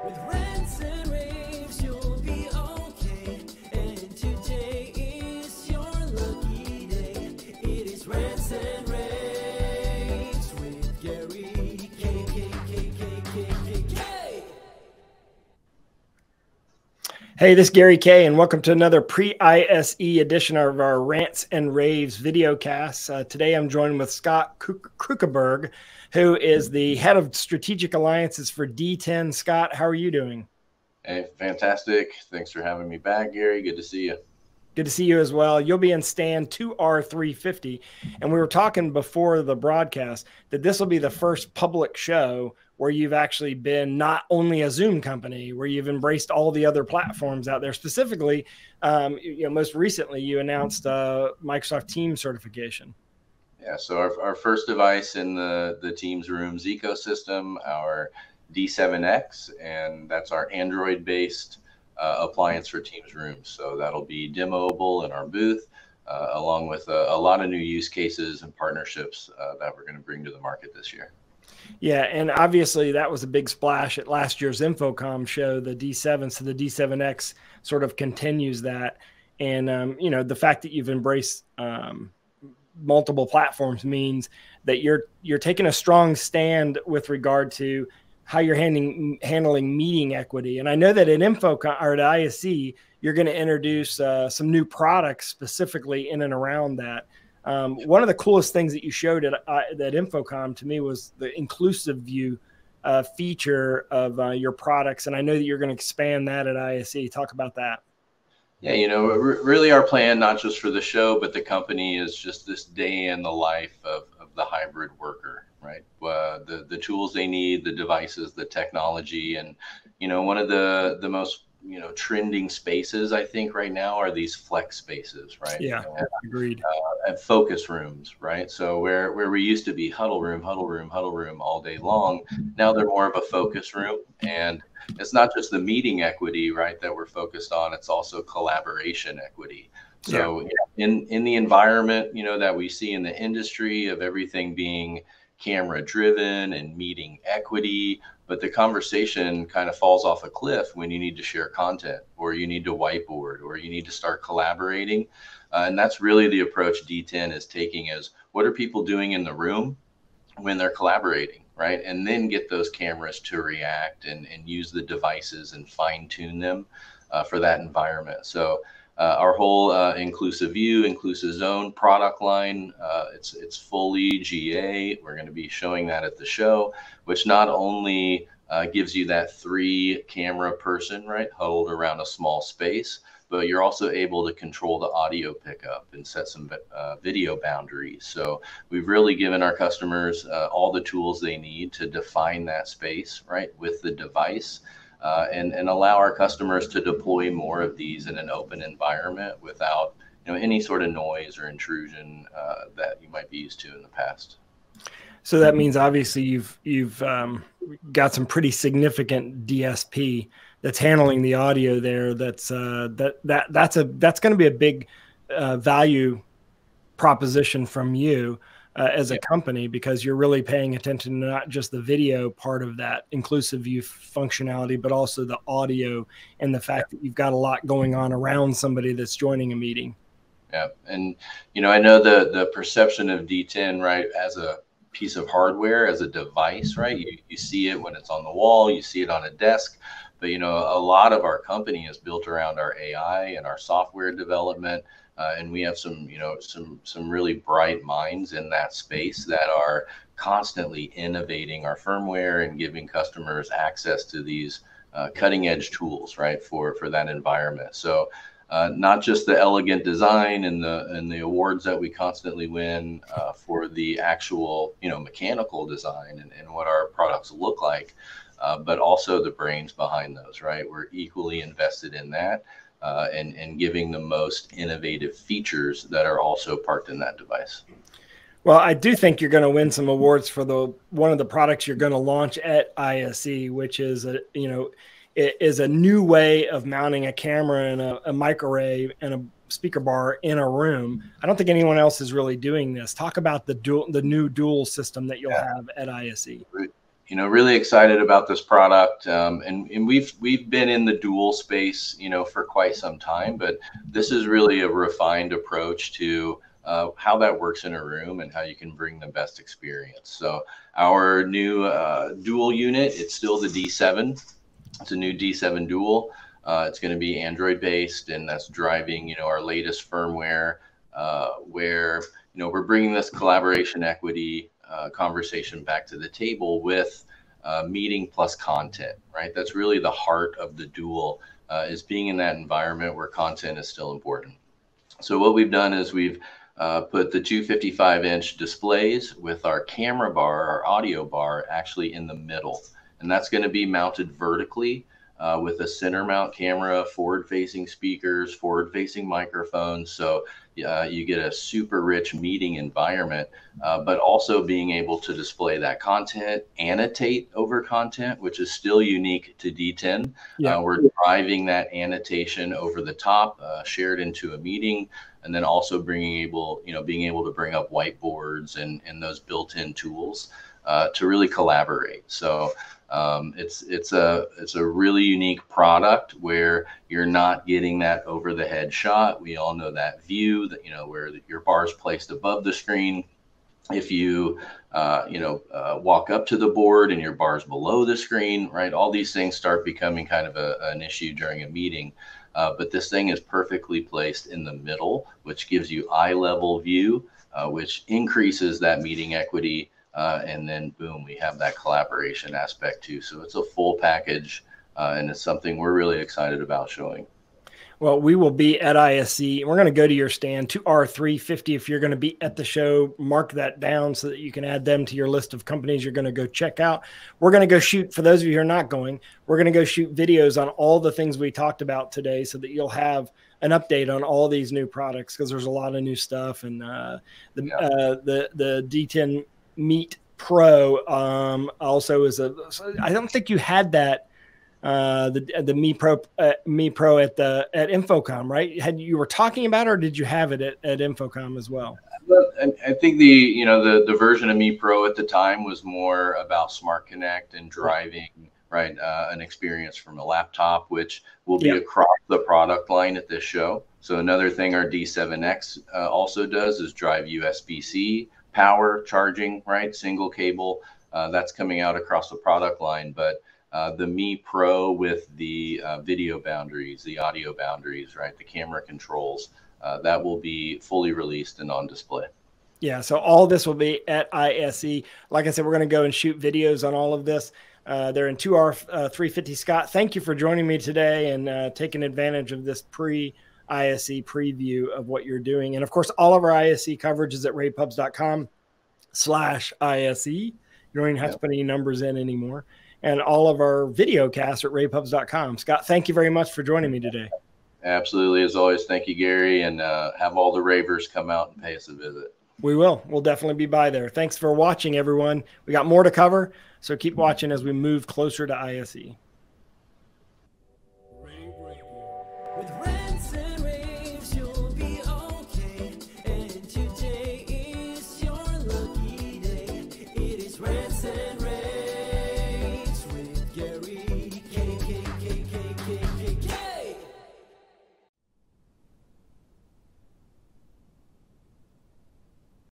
With rants and raves, you'll be okay. And today is your lucky day. It is rants and raves with Gary K. Hey, this is Gary K, and welcome to another pre-ISE edition of our Rants and Raves video cast. Today I'm joined with Scott Krukeberg, who is the head of strategic alliances for D10. Scott, how are you doing? Hey, fantastic. Thanks for having me back, Gary. Good to see you. Good to see you as well. You'll be in stand 2R350. And we were talking before the broadcast that this will be the first public show where you've actually been not only a Zoom company, where you've embraced all the other platforms out there. Specifically, most recently you announced Microsoft Teams certification. Yeah, so our first device in the Teams Rooms ecosystem, our D7X, and that's our Android-based appliance for Teams Rooms. So that'll be demoable in our booth, along with a lot of new use cases and partnerships that we're going to bring to the market this year. Yeah, and obviously that was a big splash at last year's InfoComm show, the D7. So the D7X sort of continues that. And, the fact that you've embraced multiple platforms means that you're taking a strong stand with regard to how you're handling meeting equity. And I know that at InfoComm or at ISE, you're going to introduce some new products specifically in and around that. One of the coolest things that you showed at InfoComm to me was the inclusive view feature of your products. And I know that you're going to expand that at ISE. Talk about that. Yeah, really our plan, not just for the show, but the company, is just this day in the life of the hybrid worker, right? The tools they need, the devices, the technology. And, one of the most trending spaces, I think, right now are these flex spaces, right? Yeah, agreed. At focus rooms, right? So where we used to be huddle room all day long, now they're more of a focus room. And it's not just the meeting equity, right, that we're focused on, it's also collaboration equity. So in the environment, that we see in the industry of everything being camera driven and meeting equity, but the conversation kind of falls off a cliff when you need to share content, or you need to whiteboard, or you need to start collaborating. And that's really the approach D10 is taking, is what are people doing in the room when they're collaborating, right? And then get those cameras to react and use the devices and fine tune them for that environment. So our whole inclusive view, inclusive zone product line, it's fully GA. We're going to be showing that at the show, which not only gives you that 3 camera person, right, huddled around a small space, but you're also able to control the audio pickup and set some video boundaries. So we've really given our customers all the tools they need to define that space, right, with the device. And allow our customers to deploy more of these in an open environment without any sort of noise or intrusion that you might be used to in the past. So that means obviously you've got some pretty significant DSP that's handling the audio there. That's going to be a big value proposition from you. As a company, because you're really paying attention to not just the video part of that inclusive view functionality, but also the audio and the fact that you've got a lot going on around somebody that's joining a meeting. Yeah. And, I know the perception of D10, right, as a piece of hardware, as a device, right? You see it when it's on the wall, you see it on a desk, but, a lot of our company is built around our AI and our software development. And we have some really bright minds in that space that are constantly innovating our firmware and giving customers access to these cutting edge tools, right, for that environment. So not just the elegant design and the awards that we constantly win for the actual mechanical design and what our products look like, but also the brains behind those, right? We're equally invested in that. And giving the most innovative features that are also parked in that device. Well, I do think you're going to win some awards for one of the products you're going to launch at ISE, which is a new way of mounting a camera and a microRAVe and a speaker bar in a room. I don't think anyone else is really doing this. Talk about the new dual system that you'll have at ISE. really excited about this product, and we've been in the dual space, for quite some time, but this is really a refined approach to how that works in a room and how you can bring the best experience. So our new dual unit, it's still the D7. It's a new D7 dual. It's going to be Android based, and that's driving, our latest firmware, where, we're bringing this collaboration equity conversation back to the table with meeting plus content, right? That's really the heart of the dual, is being in that environment where content is still important. So what we've done is we've put the 255-inch displays with our camera bar, our audio bar, actually in the middle. And that's going to be mounted vertically with a center mount camera, forward-facing speakers, forward-facing microphones. So you get a super rich meeting environment, but also being able to display that content, annotate over content, which is still unique to D10. Yeah. We're driving that annotation over the top, shared into a meeting, and then also being able to bring up whiteboards and those built-in tools to really collaborate. So it's a really unique product where you're not getting that over the head shot. We all know that view that, where your bar is placed above the screen. If you, walk up to the board and your bar's below the screen, right? All these things start becoming kind of an issue during a meeting. But this thing is perfectly placed in the middle, which gives you eye level view, which increases that meeting equity. And then boom, we have that collaboration aspect too. So it's a full package, and it's something we're really excited about showing. Well, we will be at ISE. We're going to go to your stand, 2R350. If you're going to be at the show, mark that down so that you can add them to your list of companies you're going to go check out. We're going to go shoot, for those of you who are not going, we're going to go shoot videos on all the things we talked about today so that you'll have an update on all these new products, because there's a lot of new stuff. And the D10 Meet Pro also is I don't think you had that. The Me Pro at InfoComm, right? You were talking about it, or did you have it at InfoComm as well? I think the version of Me Pro at the time was more about Smart Connect and driving, right, an experience from a laptop, which will be across the product line at this show. So another thing our D7X also does is drive USB-C power charging, right? Single cable. That's coming out across the product line, but the Me Pro with the video boundaries, the audio boundaries, right? The camera controls, that will be fully released and on display. Yeah, so all this will be at ISE. Like I said, we're going to go and shoot videos on all of this. They're in 2R350. Scott, thank you for joining me today and taking advantage of this pre-ISE preview of what you're doing. And of course, all of our ISE coverage is at ravepubs.com/ISE. You don't even have to put any numbers in anymore. And all of our video casts at ravepubs.com. Scott, thank you very much for joining me today. Absolutely. As always, thank you, Gary, and have all the ravers come out and pay us a visit. We will. We'll definitely be by there. Thanks for watching, everyone. We got more to cover, so keep watching as we move closer to ISE. With rants and raves, you'll be okay. And today is your lucky day. It is rants and raves.